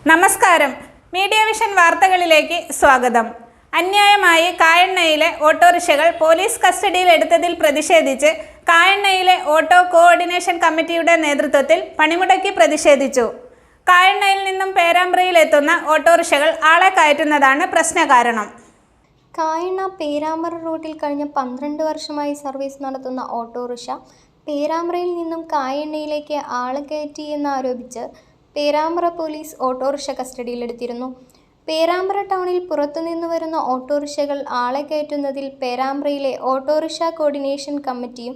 നമസ്കാരം. Media vision വാർത്തകളിലേക്ക് സ്വാഗതം. അന്യായമായി കായണ്ണയിലെ ഓട്ടോറിക്ഷകൾ പോലീസ് കസ്റ്റഡിയിൽ എടുത്തതിൽ പ്രതിഷേധിച്ച് കായണ്ണയിലെ ഓട്ടോ കോഓർഡിനേഷൻ കമ്മിറ്റിയുടെ നേതൃത്വത്തിൽ പണിമുടക്കി പ്രതിഷേധിച്ചു. കായണ്ണയിൽ നിന്നും പേരാമ്പ്രയിൽ എത്തുന്ന ഓട്ടോറിക്ഷകൾ ആളെ കയറ്റുന്നതാണ് പ്രശ്നകാരണം. കായണ്ണ പേരാമ്പ്ര റൂട്ടിൽ കഴിഞ്ഞ 12 വർഷമായി സർവീസ് നടത്തുന്ന ഓട്ടോറിക്ഷ പേരാമ്പ്രയിൽ നിന്നും കായണ്ണയിലേക്ക് ആളെ കയറ്റിയെന്നാരോപിച്ച് പേരാമ്പ്ര പോലീസ് ഓട്ടോറിക്ഷ കസ്റ്റഡിയിലെടുത്തിരുന്നു. പേരാമ്പ്ര ടൗണിൽ പുറത്തുനിന്ന് വരുന്ന ഓട്ടോറിക്ഷകൾ ആളെ കയറ്റുന്നതിൽ പേരാമ്പ്രയിലെ ഓട്ടോറിക്ഷ കോർഡിനേഷൻ കമ്മിറ്റിയും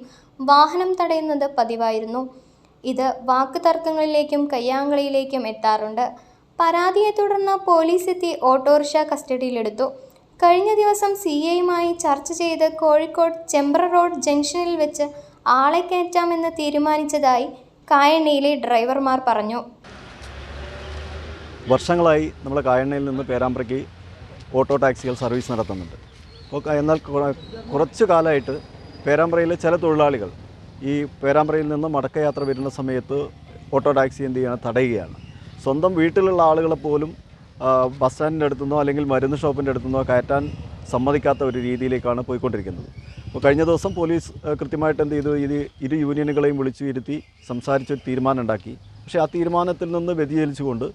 വാഹനം തടയുന്നത് പതിവായിരുന്നു. ഇത് വാക്കുതർക്കങ്ങളിലേക്കും കയ്യാങ്കളിയിലേക്കും എത്താറുണ്ട്. പരാതിയെ തുടർന്ന് പോലീസ് എത്തി ഓട്ടോറിക്ഷ കസ്റ്റഡിയിലെടുത്തു. കഴിഞ്ഞ ദിവസം CIയുമായി ചർച്ച ചെയ്ത് കോഴിക്കോട് ചെമ്പ്ര റോഡ് ജംഗ്ഷനിൽ വെച്ച് ആളെ കയറ്റാമെന്ന് തീരുമാനിച്ചതായി കായണ്ണയിലെ ഡ്രൈവർമാർ പറഞ്ഞു. വർഷങ്ങളായി നമ്മൾ കായണ്ണയിൽ നിന്ന് പേരാമ്പ്രയ്ക്ക് ഓട്ടോ ടാക്സികൾ സർവീസ് നടത്തുന്നുണ്ട്. എന്നാൽ കുറച്ചു കാലമായിട്ട് പേരാമ്പ്രയിലെ ചില തൊഴിലാളികൾ ഈ പേരാമ്പ്രയിൽ നിന്ന് മടക്കയാത്ര വരുന്ന സമയത്ത് ഓട്ടോ ടാക്സി എന്ത് ചെയ്യണം, തടയുകയാണ്. സ്വന്തം വീട്ടിലുള്ള ആളുകളെ പോലും ബസ് സ്റ്റാൻഡിൻ്റെ അടുത്തുനിന്നോ അല്ലെങ്കിൽ മരുന്ന് ഷോപ്പിൻ്റെ അടുത്തുനിന്നോ കയറ്റാൻ സമ്മതിക്കാത്ത ഒരു രീതിയിലേക്കാണ് പോയിക്കൊണ്ടിരിക്കുന്നത്. അപ്പോൾ കഴിഞ്ഞ ദിവസം പോലീസ് കൃത്യമായിട്ട് എന്ത് ചെയ്തു, ഇരു യൂണിയനുകളെയും വിളിച്ചു ഇരുത്തി സംസാരിച്ചൊരു തീരുമാനം ഉണ്ടാക്കി. പക്ഷേ ആ തീരുമാനത്തിൽ നിന്ന് വ്യതിചലിച്ചുകൊണ്ട്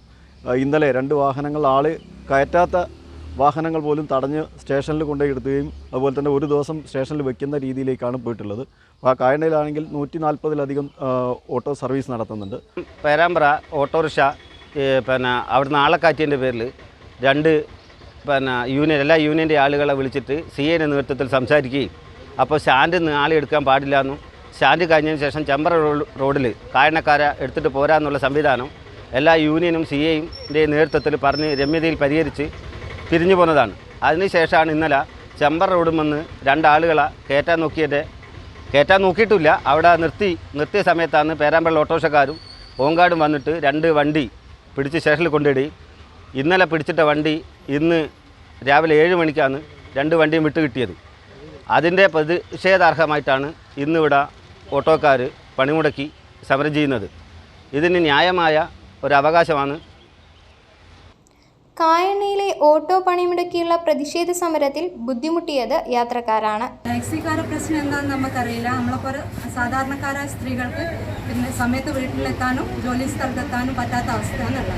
ഇന്നലെ 2 വാഹനങ്ങൾ ആളെ കയറ്റാത്ത വാഹനങ്ങൾ പോലും തടഞ്ഞ് സ്റ്റേഷനിൽ കൊണ്ടുപോയി ഇടുകയും അതുപോലെ തന്നെ ഒരു ദിവസം സ്റ്റേഷനിൽ വെക്കുന്ന രീതിയിലേക്കാണ് പോയിട്ടുള്ളത്. അപ്പോൾ ആ കായണ്ണയിലാണെങ്കിൽ 140-ലധികം ഓട്ടോ സർവീസ് നടത്തുന്നുണ്ട്. പേരാമ്പ്ര ഓട്ടോറിക്ഷ അവിടുന്ന് ആളെ കയറ്റിയതിൻ്റെ പേരിൽ 2 യൂണിയൻ എല്ലാ യൂണിയൻ്റെ ആളുകളെ വിളിച്ചിട്ട് CIയുടെ നേതൃത്വത്തിൽ സംസാരിക്കുകയും അപ്പോൾ സ്റ്റാൻഡിൽ നിന്ന് ആളെ എടുക്കാൻ പാടില്ല എന്നും സ്റ്റാൻഡ് കഴിഞ്ഞതിന് ശേഷം ചെമ്പ്ര റോഡിൽ കായണ്ണക്കാരെ എടുത്തിട്ട് പോരാന്നുള്ള സംവിധാനം എല്ലാ യൂണിയനും CIയുടെ നേതൃത്വത്തിൽ പറഞ്ഞ് രമ്യതയിൽ പരിഹരിച്ച് പിരിഞ്ഞു പോന്നതാണ്. അതിനുശേഷമാണ് ഇന്നലെ ചെമ്പ്ര റോഡിൽ നിന്ന് 2 ആളുകളെ കയറ്റാൻ നോക്കിയിട്ടില്ല. അവിടെ നിർത്തിയ സമയത്താണ് പേരാമ്പ്രയിൽ ഓട്ടോറിക്ഷക്കാരും ഓങ്കാടും വന്നിട്ട് 2 വണ്ടി പിടിച്ച് സ്റ്റേഷനിൽ കൊണ്ടിടുകയും ഇന്നലെ പിടിച്ചിട്ട വണ്ടി ഇന്ന് രാവിലെ 7 മണിക്കാണ് 2 വണ്ടിയും വിട്ട് കിട്ടിയത്. അതിൻ്റെ പ്രതിഷേധാർഹമായിട്ടാണ് ഇന്നിവിടെ ഓട്ടോക്കാർ പണിമുടക്കി സമരം ചെയ്യുന്നത്. ഇതിന് ന്യായമായ ഒരു അവകാശമാണ്. കായണ്ണയിലെ ഓട്ടോ പണിമുടക്കിയുള്ള പ്രതിഷേധ സമരത്തിൽ ബുദ്ധിമുട്ടിയത് യാത്രക്കാരാണ്. ടാക്സിക്കാരുടെ പ്രശ്നം എന്താണെന്ന് നമുക്കറിയില്ല. നമ്മളെപ്പോലെ സാധാരണക്കാരായ സ്ത്രീകൾക്ക് പിന്നെ സമയത്ത് വീട്ടിലെത്താനും ജോലി സ്ഥലത്തെത്താനും പറ്റാത്ത അവസ്ഥയാണുള്ളത്.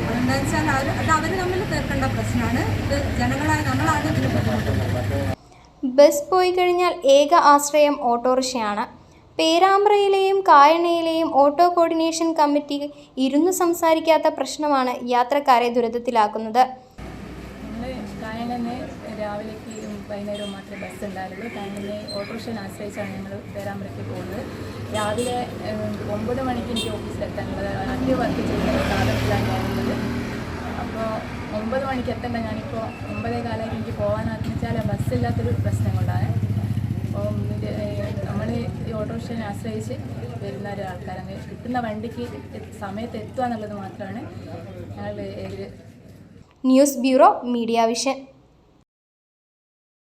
അതെന്താ വെച്ചാൽ അത് അവർ തമ്മിൽ തീർക്കേണ്ട പ്രശ്നമാണ്. ഇത് ജനങ്ങളായ നമ്മളാണ് ഇതിന് ബുദ്ധിമുട്ടുന്നത്. ബസ് പോയി കഴിഞ്ഞാൽ ഏക ആശ്രയം ഓട്ടോറിക്ഷയാണ്. പേരാമ്പ്രയിലെയും കായണ്ണയിലെയും ഓട്ടോ കോർഡിനേഷൻ കമ്മിറ്റി ഇരുന്ന് സംസാരിക്കാത്ത പ്രശ്നമാണ് യാത്രക്കാരെ ദുരിതത്തിലാക്കുന്നത്. നമ്മൾ കായണ്ണന്ന് രാവിലേക്ക് വൈകുന്നേരവും മാത്രമേ ബസ് ഉണ്ടാവുള്ളൂ. കായണ്ണന്ന് ഓട്ടോറിക്ഷനെ ആശ്രയിച്ചാണ് ഞങ്ങൾ പേരാമ്പ്രയ്ക്ക് പോകുന്നത്. രാവിലെ 9 മണിക്ക് എനിക്ക് ഓഫീസിലെത്താനുള്ളത്. ആദ്യം വർക്ക് ചെയ്യുന്നത് സ്ഥാപനത്തിലാണ് ഞാനുള്ളത്. അപ്പോൾ 9 മണിക്ക് എത്തേണ്ട ഞാനിപ്പോൾ 9:15 എനിക്ക് പോകാനാണെന്ന് വെച്ചാൽ ബസ്സില്ലാത്തൊരു പ്രശ്നം കൊണ്ടാണ്. അപ്പോൾ നമ്മൾ ഈ ഓട്ടോറിക്ഷനെ ആശ്രയിച്ച് വരുന്ന ഒരാൾക്കാരാണ്. കിട്ടുന്ന വണ്ടിക്ക് സമയത്ത് എത്തുക എന്നുള്ളത് മാത്രമാണ് ഞങ്ങൾ. News bureau, media vision.